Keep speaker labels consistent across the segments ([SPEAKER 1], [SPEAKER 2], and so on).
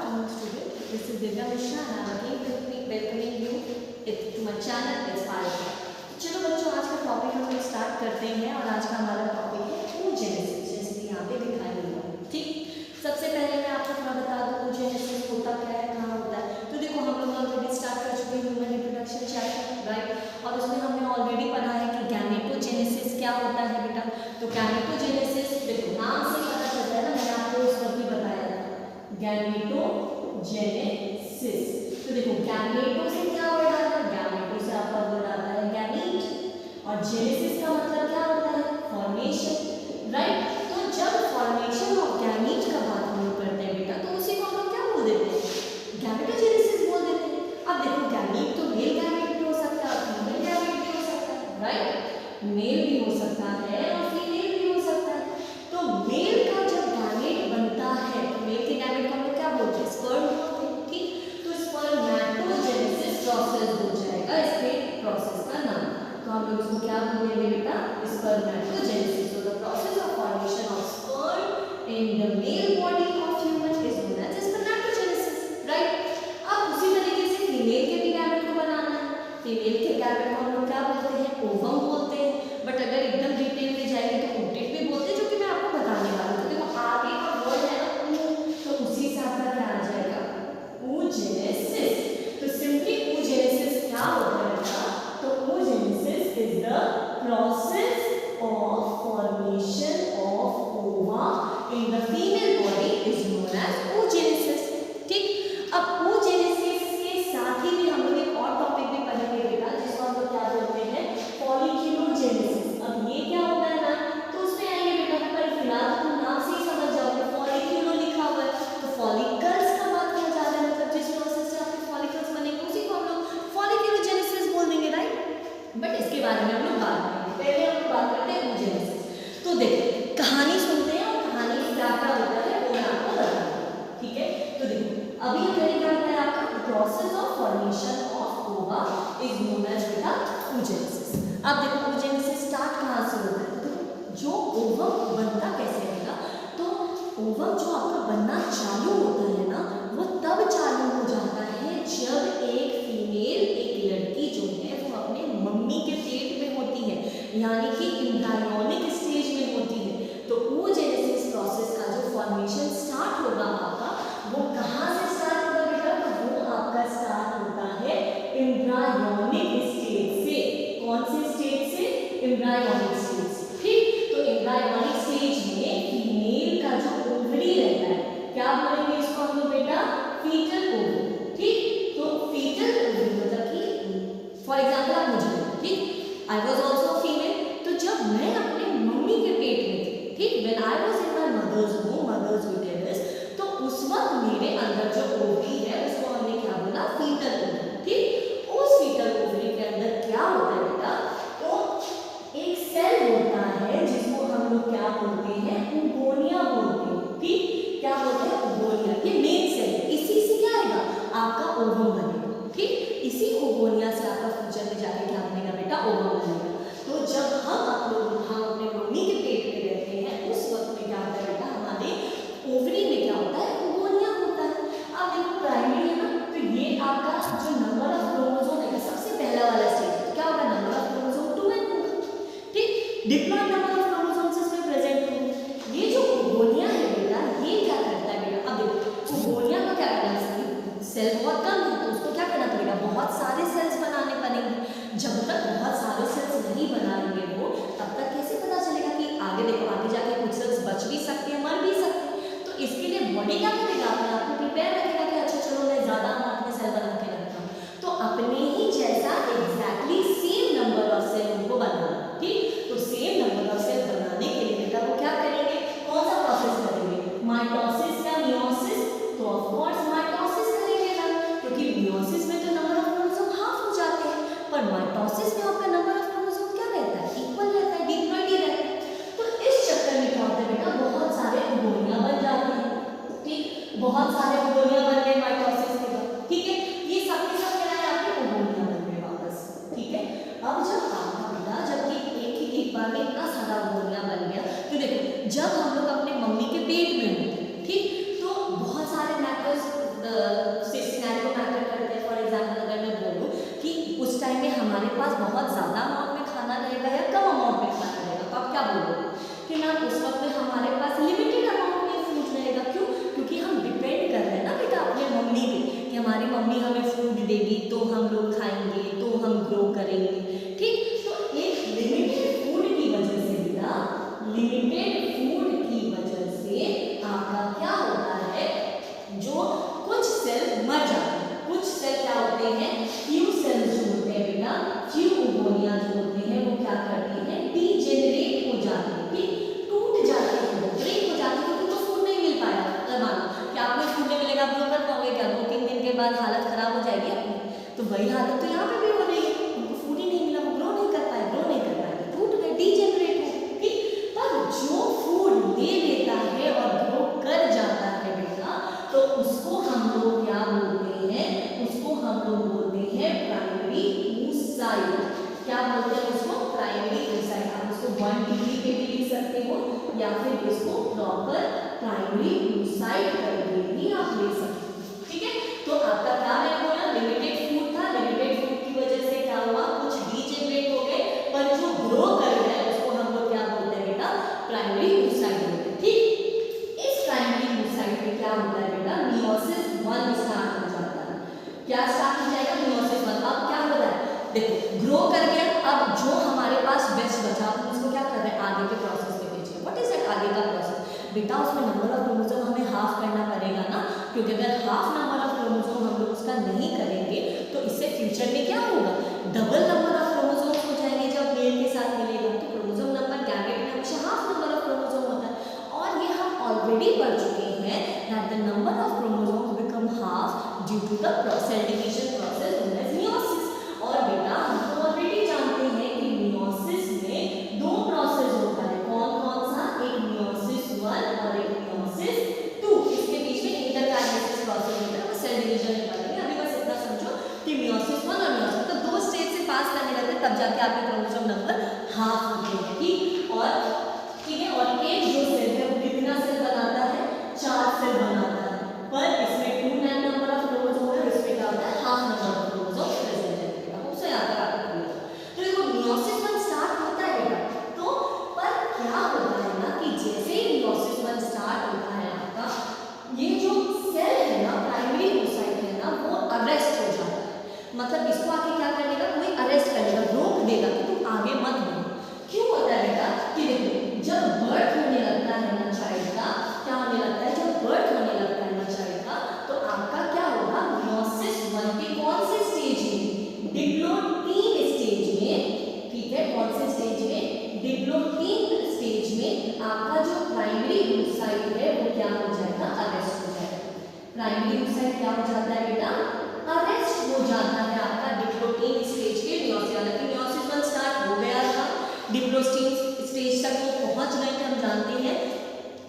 [SPEAKER 1] afternoon, student. This is Divya Mishra and I am again welcoming you to my channel Inspire. चलो बच्चों, आज का topic हम लोग स्टार्ट करते हैं और आज का हमारा टॉपिक है oogenesis, जैसे कि यहाँ पे दिखाई दे रहा है। ठीक, सबसे पहले मैं आपको थोड़ा बता दूँ oogenesis होता क्या है, कहाँ होता है। तो देखो, हम लोग ऑलरेडी स्टार्ट कर चुके हैं ह्यूमन रिप्रोडक्शन चैप्टर, राइट, और उसमें हमने ऑलरेडी पढ़ा है कि गैमेटोजेनेसिस क्या होता है बेटा। तो गैमेटोजेनेसिस देखो नाम से पता चलता है ना, मैंने आपको उस वक्त भी बताया था गैमेटोजेनेसिस। तो देखो गैमेटो से क्या वर्ड आता है, गैमेटो से आपका वर्ड आता है गैमीट, और जेनेसिस का मतलब क्या होता है, फॉर्मेशन, राइट। तो जब फॉर्मेशन ऑफ गैमीट का बात हम लोग करते हैं बेटा, तो उसी को हम लोग क्या बोल देते हैं, गैमेटोजेनेसिस बोल देते हैं। अब देखो गैमीट तो मेल गैमीट भी हो सकता है, फीमेल गैमीट भी हो सकता है, राइट, मेल भी हो सकता है और फीमेल भी हो सकता है। तो मेल का जब गैमेट बनता है, तो मेल के गैमेट को हम लोग क्या बोलते हैं, स्पर्म बोलते हैं। ठीक, तो स्पर्मेटोजेनेसिस प्रोसेस हो जाएगा इसके प्रोसेस का नाम। तो हम लोग इसको क्या बोलेंगे बेटा, spermatogenesis. So the process of formation of sperm in the male body of human is known as spermatogenesis, right? अब उसी तरीके से फीमेल के भी गैमेट को बनाना है। फीमेल के गैमेट को हम लोग क्या बोलते हैं, ओवम बोलते हैं, बट अगर एकदम डिटेल में जाएंगे तो ओटेट भी बोलते हैं, जो कि मैं आपको बताने वाला हूँ। तो देखो आगे का वर्ड है ना ऊ, तो उसी से आपका क्या आ जाएगा, oogenesis। तो सिंपली oogenesis क्या होता है बेटा, तो oogenesis is the process of formation of ova in the female body is known as oogenesis। ठीक, अब oogenesis के साथ ही भी हम लोग एक और टॉपिक भी पढ़ेंगे बेटा, जिसको हम लोग क्या बोलते हैं, folliculogenesis। अब ये क्या होता है ना, तो उसमें आएंगे बेटा, पर फिलहाल तुम नाम से ही समझ जाओगे, फॉलिक्यूलो लिखा हुआ है, तो फॉलिकल्स का बात किया जा रहा है, मतलब जिस प्रोसेस से आपके फॉलिकल्स बनेंगे उसी को हम लोग फॉलिक्यूलोजेनेसिस बोल देंगे, राइट। बट इसके बारे में हम लोग बात करेंगे, पहले हम लोग बात करते हैं oogenesis। तो देखो कहानी सुनते हैं और कहानी में क्या क्या होता है वो मैं आपको बताऊंगा, ठीक है। तो देखो अभी पहले क्या होता है आपका, process of formation of ova is known as बेटा oogenesis। अब देखो oogenesis स्टार्ट कहाँ से होता है, तो जो ओवम बनता कैसे रहेगा, तो ओवम जो आपका बनना चालू होता है ना, वो तब चालू हो जाता है जब एक फीमेल, एक लड़की जो है वो अपने मम्मी के पेट में होती है, यानी कि एम्ब्रायोनिक स्टेज में होती है। तो oogenesis प्रोसेस का जो फॉर्मेशन स्टार्ट होगा आपका, वो कहाँ से स्टार्ट होगा बेटा, तो वो आपका स्टार्ट होता है एम्ब्रायोनिक स्टेज से। कौन से स्टेज से, एम्ब्रायोनिक स्टेज से। ठीक, तो एम्ब्रायोनिक स्टेज में फीमेल का जो ओवरी रहता है, क्या बोलेंगे इसको हम लोग बेटा, फीटल ओवरी। ठीक, तो फीटल ओवरी मतलब कि फॉर एग्जांपल आप मुझे, ठीक, आई वाज आल्सो फीमेल, तो जब मैं अपने मम्मी के पेट में थी, ठीक, when I was in my mother's womb, mother's uterus, तो उस वक्त मेरे अंदर जो ओवरी है उसको हमने क्या बोला, फीटल ओवरी। ठीक, उस फीटल ओवरी के अंदर क्या होता है बेटा, तो एक सेल होता है जिसको हम लोग क्या बोलते हैं, ओवोनिया बोलते हैं। ठीक, क्या बोलते हैं, ओवोनिया, ये मेन सेल है, इसी से क्या आएगा आपका ओवम बनेगा। ठीक, इसी ओवोनिया से आपका फ्यूचर में जाके क्या बनेगा बेटा, ओवम बनेगा। तो जब हम अपने मम्मी के पेट में रहते हैं, उस वक्त में क्या होता है बेटा, हमारे ओवरी में क्या होता है, ओवोनिया होता है। अब देखो प्राइमरी है ना, तो ये आपका जो नंबर ऑफ क्रोमोसोम है, सबसे पहला वाला स्टेज क्या होगा, नंबर ऑफ क्रोमोसोम 2n होगा। ठीक, डिप्लॉयड नंबर ऑफ क्रोमोसोम्स इसमें प्रेजेंट होंगे। ये जो ओवोनिया है बेटा, ये क्या करता है बेटा, अब देखो ओवोनिया का क्या करना है, सेल बहुत कम है तो उसको क्या करना पड़ेगा, बहुत सारे सेल्स बनाने पड़ेंगे। जब तक बहुत सारे सेल्स नहीं बनाएंगे वो, तब तक कैसे पता चलेगा कि आगे देखो, आगे जाके कुछ सेल्स बच भी सकते हैं, मर भी सकते हैं। तो इसके लिए बॉडी क्या करेगा, अपने आप को प्रिपेयर रखेगा कि अच्छा चलो मैं ज़्यादा मात्रा में सेल बना के रखता हूँ, तो अपने ही जैसा exactly same number of cell उनको बनाना। ठीक, तो सेम नंबर ऑफ सेल बनाने के लिए बेटा वो क्या करेंगे, कौन सा प्रोसेस करेंगे, माइटोसिस या मियोसिस। तो ऑफ कोर्स माइटोसिस करेंगे ना, क्योंकि मियोसिस में तो नंबर ऑफ क्रोमोसोम हाफ हो जाते हैं, पर माइटोसिस में आपका नंबर ऑफ क्रोमोसोम क्या रहता है, इक्वल रहता है, डिप्लॉयड ही रहता है। तो इस चक्कर में क्या होता है बेटा, बहुत सारे ओवोनिया बन जाते हैं। ठीक, बहुत सारे ओवोनिया बन गए माइटोसिस के बाद। ठीक है, ये सब के सब क्या है, आपके ओवोनिया बन गए वापस। ठीक है, अब जब आपका बेटा, जबकि एक बार में इतना सारा ओवोनिया बन गया, तो देखो जब हम लोग अपने मम्मी के पेट में होते हैं, ठीक, तो बहुत सारे मैटर्स मम्मी हमें फूड देगी तो हम लोग खाएंगे, तो हम ग्रो करेंगे। ठीक, तो एक लिमिटेड फूड की वजह से बेटा, लिमिटेड फूड की वजह से आपका क्या होता है, जो कुछ सेल मर जाते हैं, कुछ सेल क्या होते हैं, फ्यू सेल्स जो होते हैं बेटा, फ्यू ओगोनिया जो होते हैं वो क्या करते हैं, डीजेनरेट हो जाते हैं, ठीक, टूट जाते हैं, ब्रेक हो जाते हैं, क्योंकि उनको फूड नहीं मिल पाया। अगर मानो कि आपको फूड नहीं मिलेगा, आप ग्रो कर पाओगे क्या, 2-3 दिन के बाद हालत खराब हो जाएगी अपनी। तो वही हालत तो यहाँ पे भी हो रही है, उनको फूड ही नहीं मिला, वो ग्रो नहीं कर पाए, ग्रो नहीं कर पाए, टूट गए, डीजेनरेट हो। ठीक, पर जो फूड ले लेता है और ग्रो कर जाता है बेटा, तो उसको हम लोग क्या बोलते हैं, उसको हम लोग बोलते हैं प्राइमरी oocyte। क्या बोलते हैं उसको, प्राइमरी oocyte। आप उसको 1 डिग्री पे भी लिख सकते हो या फिर इसको प्रॉपर प्राइमरी oocyte करके भी आप ले सकते हो। ठीक है, तो आपका क्या मैंने बोला, लिमिटेड फूड था, लिमिटेड फूड की वजह से क्या हुआ, कुछ डीजेनरेट हो गए, पर जो ग्रो कर रहे हैं उसको हम लोग क्या बोलते हैं बेटा, प्राइमरी oocyte बोलते हैं। ठीक, इस प्राइमरी oocyte में क्या होता है बेटा, मियोसिस 1 स्टार्ट हो जाता है। क्या स्टार्ट हो जाएगा, मियोसिस 1। अब क्या हो रहा है, देखो ग्रो कर गया, अब जो हमारे पास वेस्ट बचा हम उसको क्या कर रहे हैं, आगे के प्रोसेस में भेज रहे हैं। व्हाट इज दैट आगे का प्रोसेस बेटा, उसमें नंबर ऑफ क्रोमोसोम हमें हाफ करना पड़ेगा ना, क्योंकि अगर हाफ नंबर ऑफ क्रोमोसोम हम लोग उसका नहीं करेंगे तो इससे फ्यूचर में क्या होगा, डबल नंबर ऑफ क्रोमोसोम हो जाएंगे जब मेल के साथ मिलेगा। तो क्रोमोसोम नंबर गैमेट में हमेशा हाफ नंबर ऑफ क्रोमोसोम होता है, और ये हम ऑलरेडी पढ़ चुके हैं that the number of chromosomes become half due to the cell division process known as meiosis. और बेटा हम तो ऑलरेडी जानते हैं कि मियोसिस में 2 प्रोसेस होता है, कौन कौन सा, एक मियोसिस 1 और एक मियोसिस 2। इसके बीच में इंटरकाइनेसिस प्रोसेस होता है, वो सेल डिवीजन में पढ़ेंगे। अभी बस इतना समझो कि मियोसिस 1 और मियोसिस तो 2 स्टेज से पास करने लगते हैं, तब जाके आपके क्रोमोसोम नंबर हाफ होते हैं। ठीक, और ठीक है, और एक जो सेल है वो कितना सेल बनाता है, 4 सेल बनाता है, पर इसमें 2 नंबर ऑफ क्रोमोसोम है, इसमें क्या होता है, half number of chromosome present है। उससे याद रखना पड़ेगा। तो देखो मियोसिस 1 स्टार्ट होता है बेटा, तो पर क्या होता है ना कि जैसे ही मियोसिस 1 स्टार्ट होता है आपका, ये जो सेल है ना, प्राइमरी oocyte है ना, वो अरेस्ट हो जाता है। मतलब इसको आके क्या करेगा, कोई अरेस्ट करेगा, रोक देगा कि तुम आगे मत बढ़ो। क्यों होता है बेटा, कि देखो जब बर्थ होने लगता है ना चाइल्ड का, क्या होने लगता है, जब बर्थ होने लगता है ना चाइल्ड का, तो आपका क्या होगा, मियोसिस 1 के कौन से स्टेज में, डिप्लोटीन स्टेज में। ठीक है, कौन से स्टेज में, डिप्लोटीन स्टेज में आपका जो प्राइमरी oocyte है वो क्या हो जाएगा, अरेस्ट हो जाएगा। प्राइमरी oocyte क्या हो जाता है बेटा, अरेस्ट हो जाता है आपका डिप्लोटीन स्टेज के मियोसिस। हालांकि मियोसिस 1 स्टार्ट हो गया था, डिप्लोटीन स्टेज तक वो पहुंच गए थे। हम जानते हैं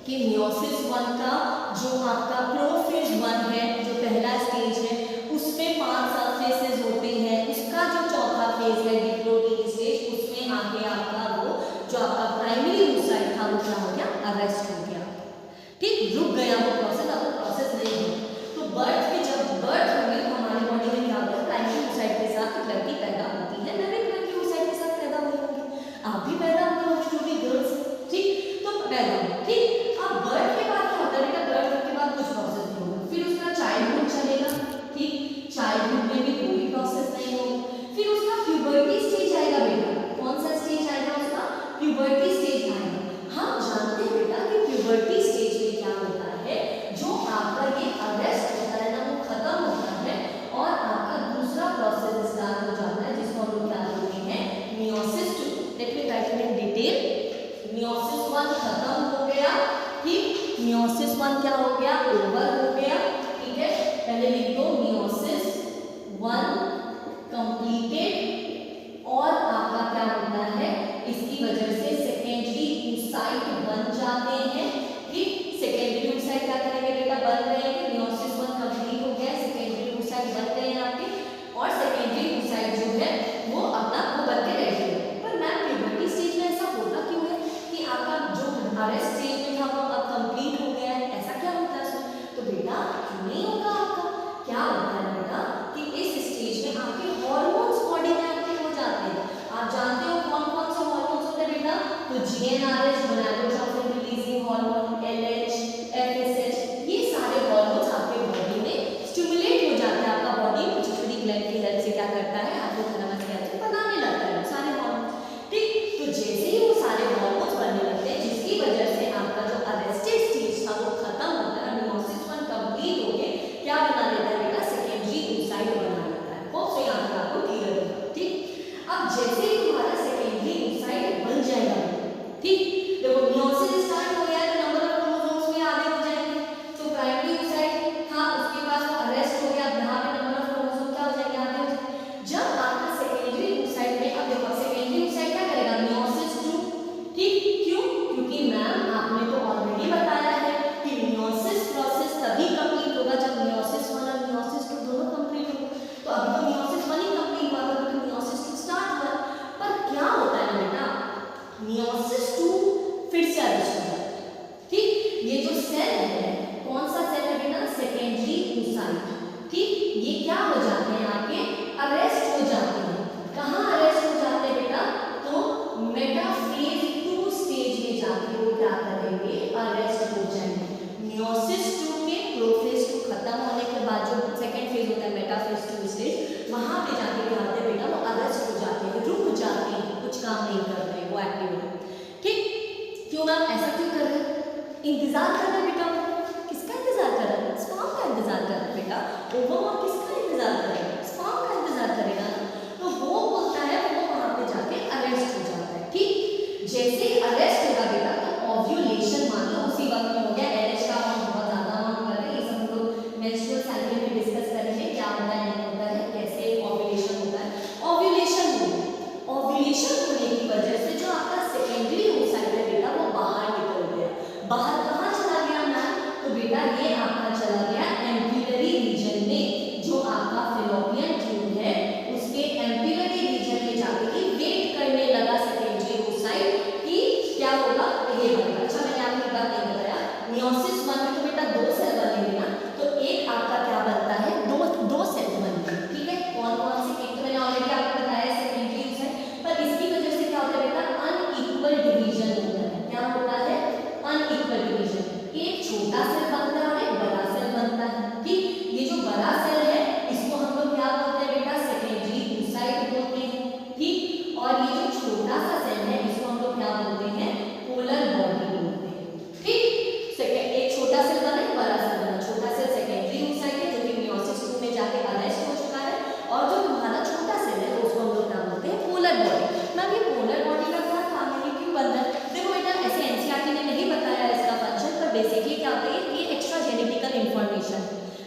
[SPEAKER 1] कि मियोसिस 1 का जो आपका प्रोफेज 1 है, जो पहला स्टेज है, उसमें 5 सब फेजेस होते हैं। उसका जो चौथा फेज है डिप्लोटीन स्टेज, उसमें आगे आपका वो जो आपका प्राइमरी oocyte था वो क्या हो गया, अरेस्ट हो गया। ठीक, रुक गया वो प्रोसेस, अब वो प्रोसेस नहीं है। तो बर्थ के जब बर्थ होगी तो हमारे बॉडी में क्या होता है, प्राइमरी oocyte के साथ एक लड़की पैदा होती है, मैं भी प्राइमरी oocyte के साथ पैदा हुई होंगी, आप भी पैदा हुए होंगे, जो भी गर्ल्स। ठीक, तो पैदा हुई। ठीक, अब बर्थ के बाद क्या होता है बेटा, वहां पे जाके क्या होता है बेटा, वो अरेस्ट हो जाते हैं, रुक जाते हैं, कुछ काम नहीं कर रहे वो एक्टिविटी। ठीक, क्यों मैम, ऐसा क्यों कर रहे हैं? इंतजार कर रहे हैं बेटा, किसका इंतजार कर रहे हैं? स्पर्म का इंतजार कर रहे हैं बेटा। ओवम और किसका इंतजार करेगा? स्पर्म का इंतजार करेगा ना। तो वो बोलता है, वो वहां पे जाके अरेस्ट हो जाता है। ठीक, जैसे अरेस्ट होगा बेटा तो ओव्यूलेशन मान लो उसी वक्त में हो गया। एलएच का हम बहुत ज्यादा मान कर रहे हैं, ये सब हम लोग मेंस्ट्रुअल साइकिल में डिस्कस करेंगे क्या होता है नहीं होता है, कैसे ओव्यूलेशन होता है। ओव्यूलेशन हो गया, ओव्यूलेशन होने की वजह से जो आपका सेकेंडरी oocyte है बेटा वो बाहर निकल गया। बाहर कहाँ चला गया मैम? तो बेटा ये आपका चला गया एम्पिलरी रीजन में, जो आपका फेलोपियन ट्यूब है उसके एम्पिलरी रीजन में जाके ही वेट करने लगा सेकेंडरी oocyte कि क्या होगा ये बनेगा। अच्छा, मैंने आपको एक बात नहीं बताया, मियोसिस 1 में तो बेटा 2 सेल बनेंगे ना, तो एक आपका क्या बनता है, दो सेल बनते हैं। ठीक है, कौन कौन से? एक तो मैंने ऑलरेडी आपको बताया सेकेंडरी oocyte, पर इसकी वजह से क्या होता है बेटा, अनइक्वल डिवीजन होता है। क्या होता है? Unequal division. एक छोटा सेल बनता है और एक बड़ा सेल बनता है। ठीक, ये जो बड़ा सेल है इसको हम लोग क्या बोलते हैं बेटा, सेकेंडरी oocyte बोलते हैं। ठीक, और ये जो छोटा सा सेल है इसको हम लोग क्या बोलते हैं, पोलर बॉडी बोलते हैं। ठीक, एक छोटा सेल बना है, बड़ा सेल बना। छोटा सेल सेकेंडरी oocyte है जो कि मियोसिस 2 में जाके अरेस्ट हो चुका है, और जो हमारा छोटा सेल है उसको हम लोग क्या बोलते हैं, पोलर बॉडी। मैम ये पोलर बॉडी का क्या काम है, ये क्यों बन रहा है? देखो बेटा, ऐसे एनसीईआरटी ने नहीं बताया इसका फंक्शन, पर बेसिकली क्या होता है, ये एक्स्ट्रा जेनेटिकल इंफॉर्मेशन।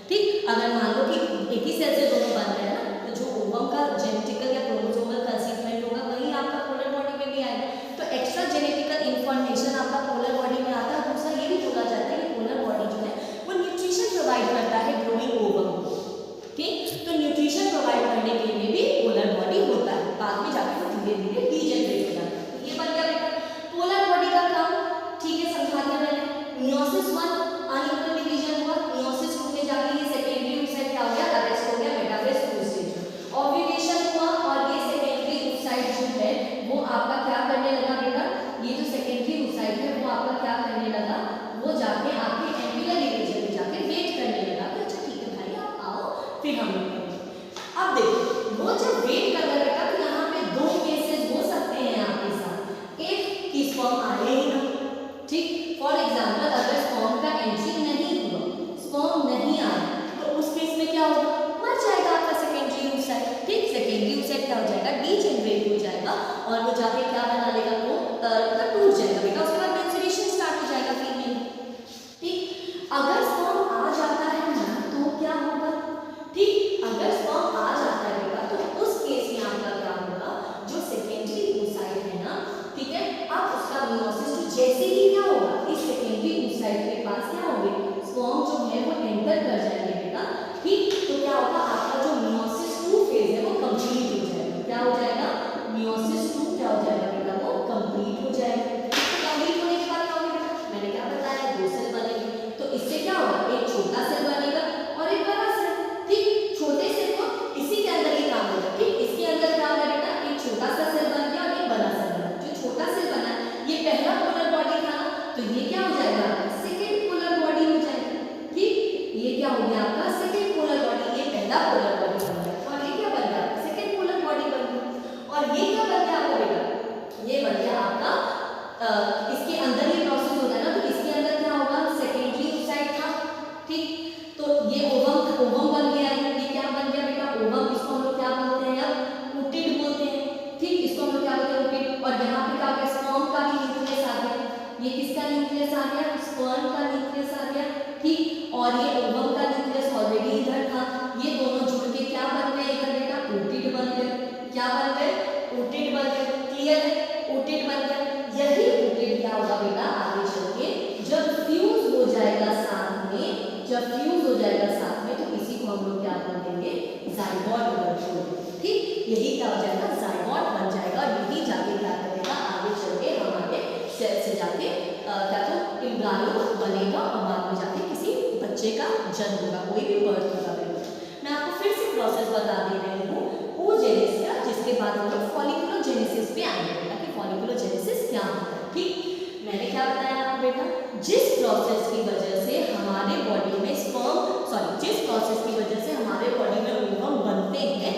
[SPEAKER 1] ठीक, अगर मान लो कि एक ही सेल से दोनों बन रहे हैं ना, तो जो ओवम का जेनेटिकल या क्रोमोसोमल कंसीक्वेंट होगा वही आपका पोलर बॉडी में भी आएगा। तो एक्स्ट्रा जेनेटिकल इंफॉर्मेशन आपका पोलर बॉडी में आता है। दूसरा ये भी बोला जाता है कि पोलर बॉडी जो है वो न्यूट्रिशन प्रोवाइड करता है ग्रोइंग ओवम को। ठीक, तो न्यूट्रिशन प्रोवाइड करने के लिए भी पोलर बॉडी होता है, बाद में जाकर वो धीरे धीरे डीजेनरेट हो जाता है। ये बन गया बेटा पोलर बॉडी का काम। ठीक है, समझा दिया मैंने। मियोसिस 1 अनइक्वल डिवीजन हुआ, मियोसिस 2 में जाके ये सेकेंडरी oocyte क्या हो गया, अरेस्ट हो गया, मेटाफेज 2 स्टेज। ओव्यूलेशन हुआ और ये सेकेंडरी oocyte जो है वो आपका क्या करने लगा बेटा, ये जो सेकेंडरी oocyte है वो आपका क्या करने लगा, वो जाके आपके एम्पिलरी रीजन में जाके वेट करने लगा कि अच्छा ठीक है भाई आप आओ फिर हम लोग करेंगे। अब देखो वो जब वेट कर रहा बेटा, तो यहाँ पे 2 केसेस हो सकते हैं आपके साथ। एक कि स्पर्म आए ही ना। ठीक, फॉर एग्जांपल अगर स्पर्म का एंट्री नहीं हुआ, स्पर्म नहीं आया, तो उस केस में क्या होगा, मर जाएगा आपका सेकेंडरी oocyte। ठीक, सेकेंडरी oocyte क्या हो जाएगा, डीजेनरेट हो जाएगा और वो जाके क्या बना लेगा, वो टूट जाएगा बेटा। उसके बाद मेंस्ट्रुएशन स्टार्ट हो जाएगा फीमेल। ठीक, अगर स्पर्म आ जाता है ना तो क्या होगा, ठीक, अगर स्पर्म आ जाता है बेटा तो उस केस में आपका क्या होगा, जो सेकेंडरी oocyte है ना, ठीक है, अब उसका मियोसिस जैसे ही क्या होगा, इस सेकेंडरी oocyte के पास क्या होंगे, स्पर्म जो है वो एंटर कर जाएंगे बेटा। ठीक, तो क्या होगा, आपका जो मियोसिस 2 फेज है वो कंप्लीट हो जाएगा। क्या हो जाएगा, मियोसिस 2 क्या हो जाएगा बेटा, वो कंप्लीट हो जाएगा। कंप्लीट होने के बाद क्या होगा बेटा, मैंने क्या बताया, 2 सेल बनेंगे। तो इससे क्या होगा, एक छोटा सेल बनेगा और एक बड़ा सेल। ठीक, छोटे सेल को इसी के अंदर ही काम होगा। ठीक, इसके अंदर क्या होगा बेटा, एक छोटा सा सेल बन गया और एक बड़ा सेल बना। जो छोटा सेल बना ये पहला पोलर बॉडी था ना, तो ये क्या हो जाएगा, सेकंड पोलर बॉडी हो जाएगा। ठीक, ये क्या हो गया आपका सेकंड पोलर बॉडी, ये पहला पोलर बॉडी बन गया और ये क्या बन गया, सेकंड पोलर बॉडी बन गया। और ये क्या बन गया आपका बेटा, ये बन गया आपका इसके अंदर ये प्रोसेस होता है ना, तो इसके अंदर क्या होगा, सेकेंडरी oocyte था। ठीक, तो ये ओवम बन गया है। ये क्या बन गया बेटा, ओवम। इसको हम लोग क्या बोलते हैं, अब oocyte बोलते हैं। ठीक, इसको हम लोग क्या बोलते हैं, oocyte। और यहाँ पे क्या हो गया, स्पर्म का भी न्यूक्लियस आ गया। ये किसका न्यूक्लियस आ गया, स्पर्म का न्यूक्लियस आ गया। ठीक, और ये ओवम का न्यूक्लियस ऑलरेडी इधर था। ये दोनों जुड़ के क्या बन गए इधर बेटा, oocyte बन गए। क्या बन गए, oocyte बन गए। क्लियर है, oocyte बन गया। यही oocyte क्या होगा बेटा, आगे चल के जब फ्यूज हो जाएगा साथ में, जब फ्यूज हो जाएगा साथ में, तो इसी को हम लोग क्या बोल देंगे, जाइगोट बोल देंगे। ठीक, यही क्या हो जाएगा, जाइगोट बन जाएगा और यही जाके क्या करेगा, आगे चल के हमारे सेल से जाके क्या तो एम्ब्रियो बनेगा और बाद में जाके किसी बच्चे का जन्म होगा, कोई भी बर्थ होगा। मैं आपको फिर से प्रोसेस बता दे रही हूँ oogenesis का, जिसके बाद हम लोग फॉलिकुलोजेनेसिस पे आएंगे बेटा कि फॉलिकुलोजेनेसिस क्या होता है। ठीक, मैंने क्या बताया आपको बेटा, जिस प्रोसेस की वजह से हमारे बॉडी में जिस प्रोसेस की वजह से हमारे बॉडी में ओवम बनते हैं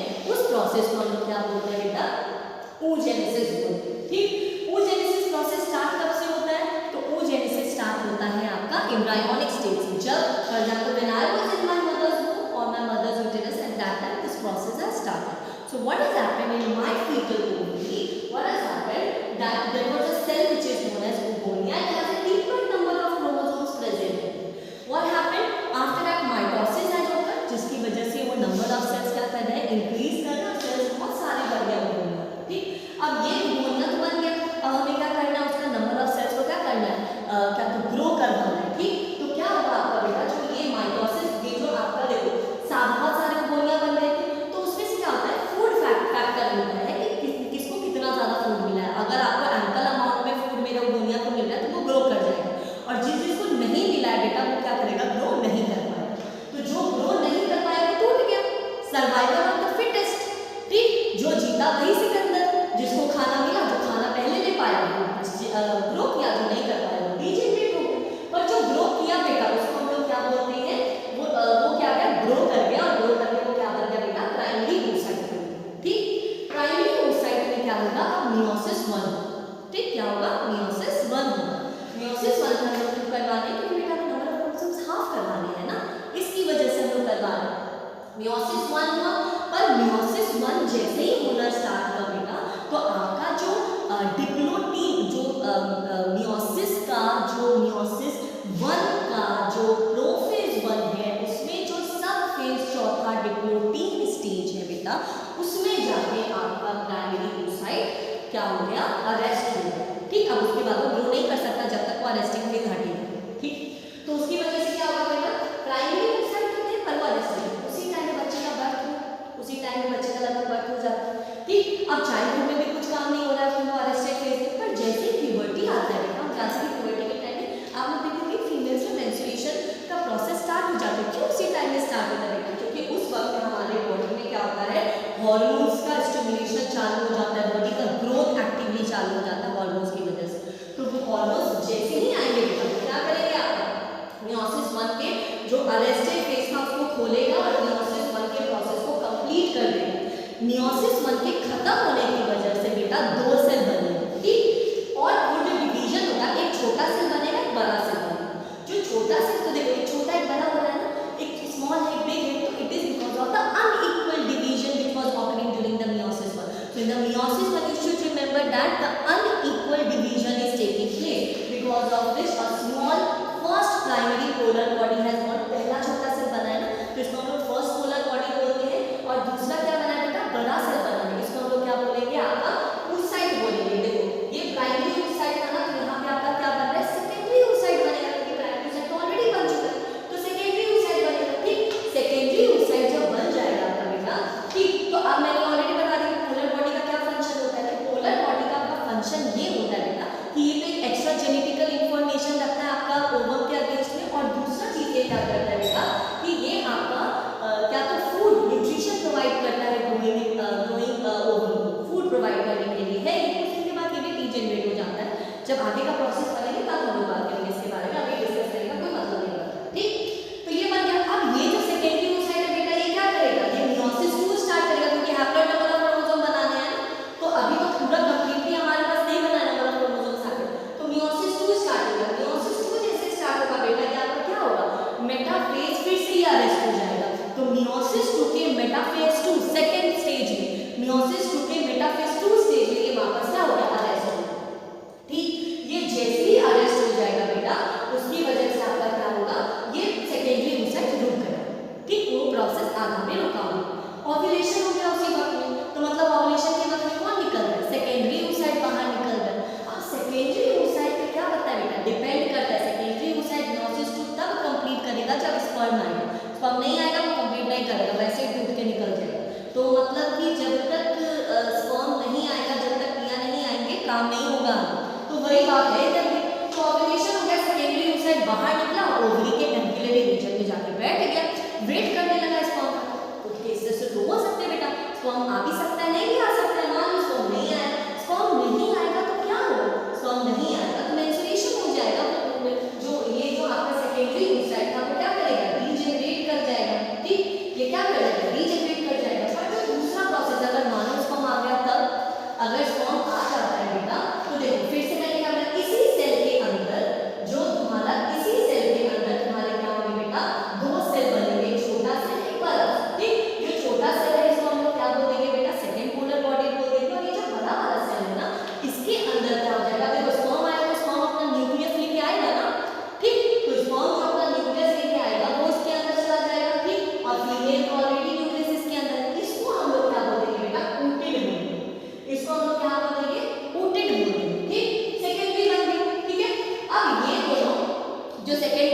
[SPEAKER 1] oogenesis बोलते हैं, ठीक। oogenesis प्रोसेस स्टार्ट कब से होता है? तो oogenesis स्टार्ट होता है आपका एम्ब्रायोनिक स्टेज से, जब for example when I was in my mother's womb or my mother's uterus, at that time this process has started. So what has happened in my fetal ovary? What has happened that there was a cell which is known as oogonia. It has a different number of chromosomes present. What happened after that? Mitosis has occurred, जिसकी वजह से वो number of sales क्या कर रहे हैं, increase कर रहे हैं, सेल्स बहुत सारे बढ़ गए oogonia, ठीक। अब ये oogonia तो बन गया, अब हमें क्या करना है, उसका नंबर ऑफ सेल्स को क्या करना है, क्या तो ग्रो करवाना है, ठीक। तो क्या होगा आपका बेटा, जो ये माइटोसिस, ये जो आपका देखो बहुत सारे oogonia बन रहे थे, तो उसमें से क्या होता है, फूड फैक्टर होता है कि किसको कितना ज्यादा फूड मिला है। अगर आपको एम्पल अमाउंट में फूड मेरे oogonia को मिल रहा है तो वो ग्रो कर जाएगा, और जिसको नहीं मिला है बेटा वो क्या करेगा, ग्रो नहीं कर पाएगा। तो जो ग्रो नहीं कर पाएगा टूट गया, सर्वाइवल ऑफ द फिटेस्ट, ठीक। जो जीता वही सिकंदर, जिसको खाना मिला, जो खाना पहले ले पाया वो ग्रो किया, जो नहीं कर पाया वो डीजेनरेट हो गया। पर जो ग्रो किया बेटा उसको हम लोग क्या बोलते हैं, वो क्या गया, ग्रो कर गया, और ग्रो करके वो क्या बन गया बेटा, प्राइमरी oocyte बन गया, ठीक। प्राइमरी oocyte में क्या होगा, अब मियोसिस 1, ठीक। क्या होगा, मियोसिस 1 होगा। मियोसिस 1 हम लोग करवाने, क्योंकि बेटा नंबर ऑफ क्रोमोसोम्स हाफ करवाने हैं ना, इसकी वजह से हम लोग करवा रहे हैं। मियोसिस 1 हुआ, पर मियोसिस 1 जैसे ही होना स्टार्ट हुआ बेटा, तो आपका जो डिप्लोटीन, जो मियोसिस 1 का जो प्रोफेज 1 है, उसमें जो सब फेज चौथा डिप्लोटीन स्टेज है बेटा, उसमें जाके आपका प्राइमरी oocyte क्या हो गया, अरेस्ट हो गया, ठीक। अब उसके बाद वो ग्रो नहीं कर सकता जब तक वो अरेस्टिंग फेज हटेगा, ठीक। तो उसकी वजह से क्या होगा बेटा, प्राइमरी oocyte होते हैं पर वो अरेस्ट हो गया, उसी टाइम में बच्चे का बर्थ हो, उसी टाइम में बच्चे का लगभग बर्थ हो जाता है, ठीक। अब चाइल्डहुड में भी कुछ काम नहीं हो रहा है, वो अरेस्टेड फेज है, पर जैसे ही प्यूबर्टी आता है बेटा, जैसे ही प्यूबर्टी के टाइम में आप लोग देखोगे फीमेल्स में मेंस्ट्रुएशन का प्रोसेस स्टार्ट हो जाता है। क्यों उसी टाइम में स्टार्ट होता है बेटा, क्योंकि उस वक्त हमारे बॉडी में क्या होता है, हार्मोन्स का स्टिमुलेशन चालू हो जाता है, बॉडी का ग्रोथ एक्टिवली चालू हो जाता है हार्मोन्स की वजह से। तो वो हार्मोन्स जैसे ही आएंगे बेटा, क्या करेंगे, आपका मियोसिस 1 के जो अरेस्टेड फेज था उसको खोलेगा और मियोसिस 1 के प्रोसेस को कंप्लीट कर देगा। मियोसिस 1 के खत्म होने की वजह से बेटा 2 सेल बनेंगे, ठीक। और वो जो डिवीजन होगा, एक छोटा सेल बनेगा, एक बड़ा सेल बनेगा। जो छोटा सेल, तो देखो एक छोटा एक बड़ा हो रहा है ना, एक स्मॉल है एक बिग है, तो it is because of the unequal division which was occurring during the meiosis 1. So in the meiosis 1 you should remember that the unequal division is taking place, because of which a small first primary polar body has born. पहला छोटा cell बना है ना, तो इसको हम लोग first polar body बोलते हैं, और दूसरा क्या बना है बेटा, बड़ा सेल बना है, इसको हम लोग क्या बोलेंगे, आपका oocyte बोलेंगे। देखो ये प्राइमरी oocyte था ना, तो यहाँ पे आपका क्या बन रहा है, सेकेंडरी oocyte बनेगा, क्योंकि प्राइमरी oocyte तो ऑलरेडी बन चुका है, तो सेकेंडरी oocyte बनेगा, ठीक। सेकेंडरी oocyte जब बन जाएगा आपका बेटा, ठीक, तो अब मैंने ऑलरेडी बता दिया पोलर बॉडी का क्या फंक्शन होता है। पोलर बॉडी का फंक्शन ये होता है बेटा कि ये तो एक एक्स्ट्रा जेनेटिकल इंफॉर्मेशन रखता है आपका ओवम के अगेंस्ट में, और दूसरा चीज ये क्या करता है बेटा कि ये आपका क्या तो फूड न्यूट्रिशन प्रोवाइड करता है ग्रोइंग ओवम को, फूड प्रोवाइड करने के लिए है। लेकिन उसके बाद ये भी डीजेनरेट हो जाता है। जब आगे का प्रोसेस करेंगे तब हम लोग बात करेंगे इसके बारे में, अभी डिस्कस करने का कोई मतलब नहीं बनता, ठीक। तो ये बन गया। अब ये जो सेकेंडरी oocyte है बेटा, ये क्या करेगा, ये मियोसिस 2 स्टार्ट करेगा, क्योंकि हैप्लॉइड नंबर ऑफ क्रोमोसोम बनाने हैं ना, तो अभी तो पूरा कंप्लीटली हमारे पास नहीं बना नंबर ऑफ क्रोमोसोम्स आके, तो मियोसिस 2 स्टार्ट होगा। मियोसिस 2 जैसे स्टार्ट होगा बेटा, क्या आपका क्या होगा, मेटाफेज फिर से ही अरेस्ट हो जाएगा। तो मियोसिस 2 के मेटाफेज 2 सेकंड स्टेज में, मियोसिस 2 के मेटाफेज 2 स्टेज में ये वापस क्या होगा, अरेस्ट हो जाएगा, ठीक। ये जैसे ही अरेस्ट हो जाएगा बेटा, उसकी वजह से आपका क्या होगा, ये सेकेंडरी oocyte रुक गया, ठीक, वो प्रोसेस आधा में रुका हुआ। ओव्यूलेशन हो गया उसी वक्त में, तो मतलब ओव्यूलेशन के वक्त में कौन निकल रहा है, सेकेंडरी oocyte बाहर निकल रहा है। अब सेकेंडरी oocyte पे क्या होता है बेटा, डिपेंड करता है, सेकेंडरी oocyte मियोसिस 2 तब कंप्लीट करेगा जब स्पर्म आएगा, स्पर्म नहीं आएगा वो कंप्लीट नहीं करेगा, वैसे ही टूट के निकल जाएगा। तो मतलब कि जब तक स्पर्म नहीं आएगा, जब तक क्रिया नहीं आएंगे,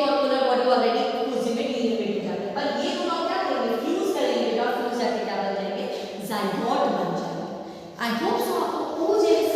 [SPEAKER 1] और पोलर बॉडी ऑलरेडी फ्यूजन में डीएनए हो जाते हैं, पर ये दोनों क्या करेंगे, फ्यूज करेंगे और फ्यूज जाके क्या बन जाएंगे, जाइगोट बन जाएंगे। आई होप सो आपको oogenesis